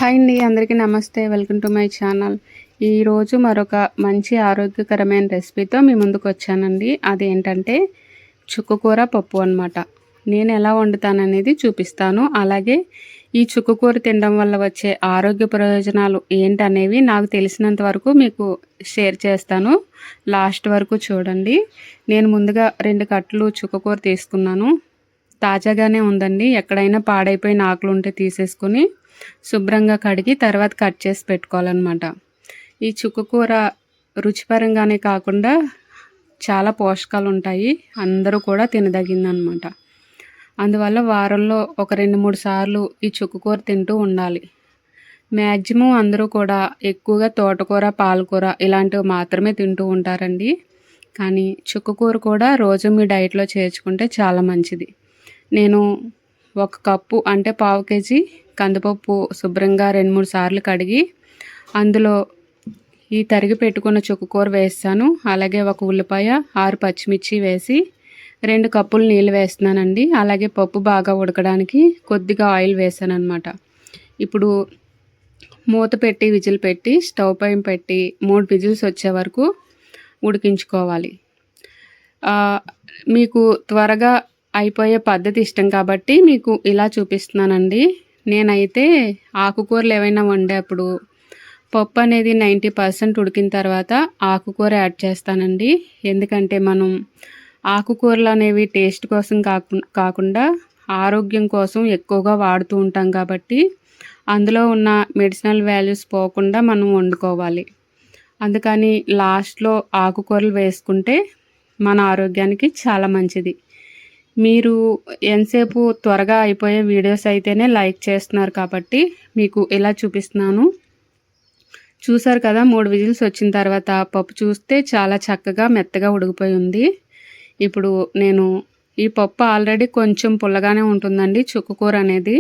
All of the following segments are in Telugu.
హాయ్ అండి, అందరికీ నమస్తే. Welcome to my channel. ఈరోజు మరొక మంచి ఆరోగ్యకరమైన రెసిపీతో మీ ముందుకు వచ్చానండి. అదేంటంటే చుక్కకూర పప్పు అనమాట. నేను ఎలా వండుతాననేది చూపిస్తాను. అలాగే ఈ చుక్కకూర తినడం వల్ల వచ్చే ఆరోగ్య ప్రయోజనాలు ఏంటనేవి నాకు తెలిసినంత వరకు మీకు షేర్ చేస్తాను. లాస్ట్ వరకు చూడండి. నేను ముందుగా 2 కట్టలు చుక్కకూర తీసుకున్నాను. తాజాగానే ఉందండి. ఎక్కడైనా పాడైపోయిన ఆకులు ఉంటే తీసేసుకొని శుభ్రంగా కడిగి తర్వాత కట్ చేసి పెట్టుకోవాలన్నమాట. ఈ చుక్కకూర రుచిపరంగానే కాకుండా చాలా పోషకాలు ఉంటాయి. అందరూ కూడా తినదగిందనమాట. అందువల్ల వారంలో ఒక 2-3 సార్లు ఈ చుక్కకూర తింటూ ఉండాలి. మ్యాక్సిమం అందరూ కూడా ఎక్కువగా తోటకూర, పాలకూర ఇలాంటివి మాత్రమే తింటూ ఉంటారండి. కానీ చుక్కకూర కూడా రోజు మీ డైట్లో చేర్చుకుంటే చాలా మంచిది. నేను 1 కప్పు అంటే 1/2 కేజీ కందిపప్పు శుభ్రంగా 2-3 సార్లు కడిగి అందులో ఈ తరిగి పెట్టుకున్న చుక్కకూర వేస్తాను. అలాగే 1 ఉల్లిపాయ, 6 పచ్చిమిర్చి వేసి 2 కప్పులు నీళ్ళు వేస్తున్నానండి. అలాగే పప్పు బాగా ఉడకడానికి కొద్దిగా ఆయిల్ వేసాను అనమాట. ఇప్పుడు మూత పెట్టి విజిల్ పెట్టి స్టవ్ పైన పెట్టి 3 విజిల్స్ వచ్చే వరకు ఉడికించుకోవాలి. మీకు త్వరగా అయిపోయే పద్ధతి ఇష్టం కాబట్టి మీకు ఇలా చూపిస్తున్నానండి. నేనైతే ఆకుకూరలు ఏవైనా వండేప్పుడు పప్పు అనేది 90% ఉడికిన తర్వాత ఆకుకూర యాడ్ చేస్తానండి. ఎందుకంటే మనం ఆకుకూరలు అనేవి టేస్ట్ కోసం కాకుండా ఆరోగ్యం కోసం ఎక్కువగా వాడుతూ ఉంటాం కాబట్టి అందులో ఉన్న మెడిసినల్ వాల్యూస్ పోకుండా మనం వండుకోవాలి. అందుకని లాస్ట్లో ఆకుకూరలు వేసుకుంటే మన ఆరోగ్యానికి చాలా మంచిది. మీరు ఎంతసేపు త్వరగా అయిపోయే వీడియోస్ అయితేనే లైక్ చేస్తున్నారు కాబట్టి మీకు ఇలా చూపిస్తున్నాను. చూసారు కదా, 3 విజిల్స్ వచ్చిన తర్వాత పప్పు చూస్తే చాలా చక్కగా మెత్తగా ఉడికిపోయి ఉంది. ఇప్పుడు నేను ఈ పప్పు ఆల్రెడీ కొంచెం పుల్లగానే ఉంటుందండి చుక్కకూర అనేది.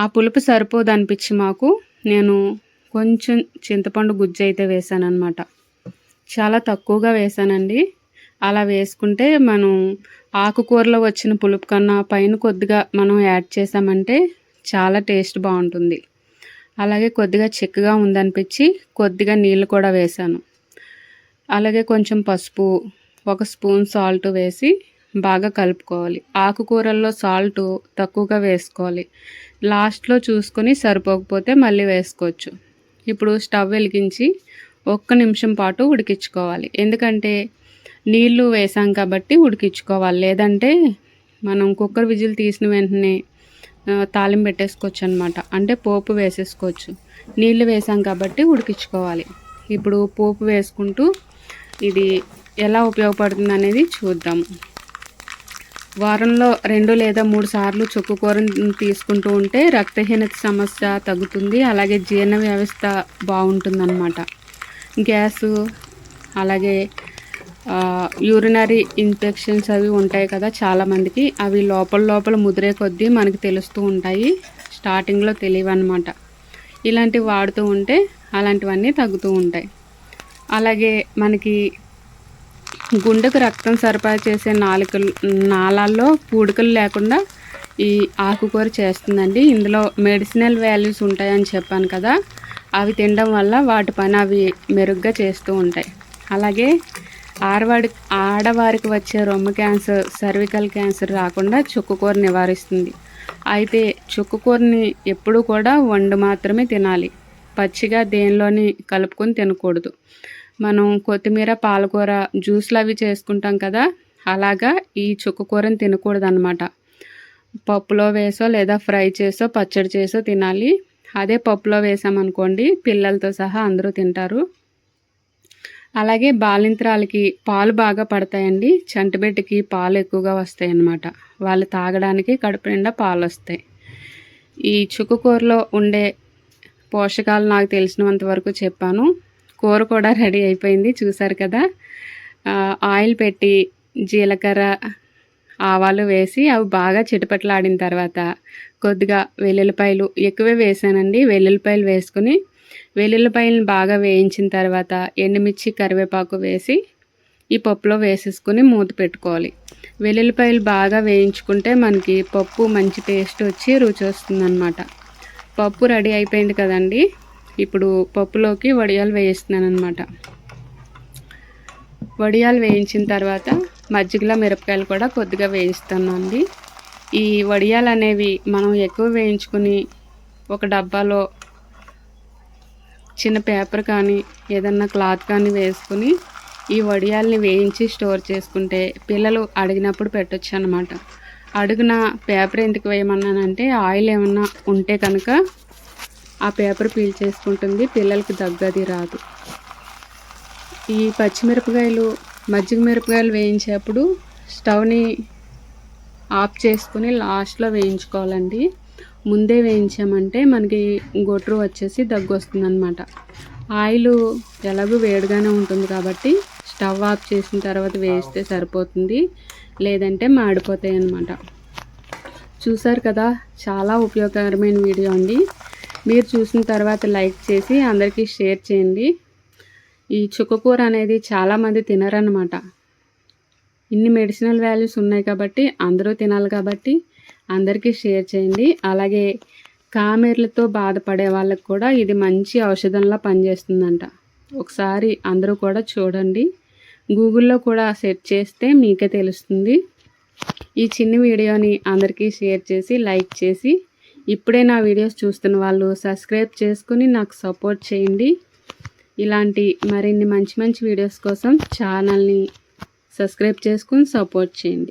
ఆ పులుపు సరిపోదు అనిపించి మాకు నేను కొంచెం చింతపండు గుజ్జు అయితే వేసాను అనమాట. చాలా తక్కువగా వేసానండి. అలా వేసుకుంటే మనం ఆకుకూరలో వచ్చిన పులుపు కన్నా పైన కొద్దిగా మనం యాడ్ చేసామంటే చాలా టేస్ట్ బాగుంటుంది. అలాగే కొద్దిగా చిక్కగా ఉందనిపించి కొద్దిగా నీళ్ళు కూడా వేసాను. అలాగే కొంచెం పసుపు, 1 స్పూన్ సాల్ట్ వేసి బాగా కలుపుకోవాలి. ఆకుకూరల్లో సాల్ట్ తక్కువగా వేసుకోవాలి. లాస్ట్లో చూసుకొని సరిపోకపోతే మళ్ళీ వేసుకోవచ్చు. ఇప్పుడు స్టవ్ వెలిగించి 1 నిమిషం పాటు ఉడికించుకోవాలి. ఎందుకంటే నీళ్ళు వేసాం కాబట్టి ఉడికించుకోవాలి. లేదంటే మనం కుక్కర్ విజిల్ తీసిన వెంటనే తాలింపు పెట్టేసుకోవచ్చు అనమాట. అంటే పోపు వేసేసుకోవచ్చు. నీళ్ళు వేసాం కాబట్టి ఉడికించుకోవాలి. ఇప్పుడు పోపు వేసుకుంటూ ఇది ఎలా ఉపయోగపడుతుంది అనేది చూద్దాం. వారంలో 2 లేదా 3 సార్లు చుక్కకూరను తీసుకుంటూ ఉంటే రక్తహీనత సమస్య తగ్గుతుంది. అలాగే జీర్ణ వ్యవస్థ బాగుంటుందన్నమాట. గ్యాసు అలాగే యూరినరీ ఇన్ఫెక్షన్స్ అవి ఉంటాయి కదా చాలామందికి, అవి లోపల ముదిరే కొద్దీ మనకి తెలుస్తూ ఉంటాయి. స్టార్టింగ్లో తెలియవు అన్నమాట. ఇలాంటివి వాడుతూ ఉంటే అలాంటివన్నీ తగ్గుతూ ఉంటాయి. అలాగే మనకి గుండెకు రక్తం సరఫరా చేసే నాళాల్లో పూడికలు లేకుండా ఈ ఆకుకూర చేస్తుందండి. ఇందులో మెడిసినల్ వాల్యూస్ ఉంటాయని చెప్పాను కదా, అవి తినడం వల్ల వాటి పని అవి మెరుగ్గా చేస్తూ ఉంటాయి. అలాగే ఆడవారికి వచ్చే రొమ్ము క్యాన్సర్, సర్వికల్ క్యాన్సర్ రాకుండా చుక్కకూర నివారిస్తుంది. అయితే చుక్కకూరని ఎప్పుడూ కూడా వండు మాత్రమే తినాలి. పచ్చిగా దేనిలోని కలుపుకొని తినకూడదు. మనం కొత్తిమీర, పాలకూర జ్యూస్లు అవి చేసుకుంటాం కదా, అలాగా ఈ చుక్కకూరని తినకూడదు అన్నమాట. పప్పులో వేసో లేదా ఫ్రై చేసో పచ్చడి చేసో తినాలి. అదే పప్పులో వేసామనుకోండి పిల్లలతో సహా అందరూ తింటారు. అలాగే బాలింత్రాలకి పాలు బాగా పడతాయండి. చంటిబిడ్డకి పాలు ఎక్కువగా వస్తాయి అన్నమాట. వాళ్ళు తాగడానికి కడుపు నిండా పాలు వస్తాయి. ఈ చుక్కకూరలో ఉండే పోషకాలు నాకు తెలిసినంత వరకు చెప్పాను. కూర కూడా రెడీ అయిపోయింది, చూసారు కదా. ఆయిల్ పెట్టి జీలకర్ర, ఆవాలు వేసి అవి బాగా చిటపటలాడిన తర్వాత కొద్దిగా వెల్లుల్లిపాయలు ఎక్కువే వేసానండి. వెల్లుల్లిపాయలు వేసుకుని వెల్లుల్లిపాయలను బాగా వేయించిన తర్వాత ఎండుమిర్చి, కరివేపాకు వేసి ఈ పప్పులో వేసేసుకుని మూత పెట్టుకోవాలి. వెల్లుల్లిపాయలు బాగా వేయించుకుంటే మనకి పప్పు మంచి టేస్ట్ వచ్చి రుచి వస్తుందన్నమాట. పప్పు రెడీ అయిపోయింది కదండి. ఇప్పుడు పప్పులోకి వడియాలు వేయిస్తున్నాను అనమాట. వడియాలు వేయించిన తర్వాత మజ్జిగలో మిరపకాయలు కూడా కొద్దిగా వేయిస్తానండి. ఈ వడియాలు అనేవి మనం ఎక్కువ వేయించుకుని ఒక డబ్బాలో చిన్న పేపర్ కానీ ఏదన్నా క్లాత్ కానీ వేసుకుని ఈ వడియాల్ని వేయించి స్టోర్ చేసుకుంటే పిల్లలు అడిగినప్పుడు పెట్టొచ్చు అన్నమాట. అడుగున పేపర్ ఎందుకు వేయమన్నానంటే ఆయిల్ ఏమన్నా ఉంటే కనుక ఆ పేపర్ పీల్ చేసుకుంటుంది, పిల్లలకి దగ్గది రాదు. ఈ పచ్చిమిరపకాయలు మజ్జిగ మిరపకాయలు వేయించేప్పుడు స్టవ్ని ఆఫ్ చేసుకుని లాస్ట్లో వేయించుకోవాలండి. ముందే వేయించామంటే మనకి గొట్రు వచ్చేసి దగ్గు వస్తుందన్నమాట. ఆయిల్ ఎలాగూ వేడిగానే ఉంటుంది కాబట్టి స్టవ్ ఆఫ్ చేసిన తర్వాత వేస్తే సరిపోతుంది, లేదంటే మాడిపోతాయి అన్నమాట. చూసారు కదా, చాలా ఉపయోగకరమైన వీడియో అండి. మీరు చూసిన తర్వాత లైక్ చేసి అందరికీ షేర్ చేయండి. ఈ చుక్కకూర అనేది చాలామంది తినరన్నమాట. ఇన్ని మెడిసినల్ వాల్యూస్ ఉన్నాయి కాబట్టి అందరూ తినాలి కాబట్టి అందరికీ షేర్ చేయండి. అలాగే కామెర్లతో బాధపడే వాళ్ళకి కూడా ఇది మంచి ఔషధంలా పనిచేస్తుందంట. ఒకసారి అందరూ కూడా చూడండి. గూగుల్లో కూడా సెర్చ్ చేస్తే మీకే తెలుస్తుంది. ఈ చిన్న వీడియోని అందరికీ షేర్ చేసి లైక్ చేసి ఇప్పుడే నా వీడియోస్ చూస్తున్న వాళ్ళు సబ్స్క్రైబ్ చేసుకుని నాకు సపోర్ట్ చేయండి. ఇలాంటి మరిన్ని మంచి మంచి వీడియోస్ కోసం ఛానల్ని సబ్స్క్రైబ్ చేసుకుని సపోర్ట్ చేయండి.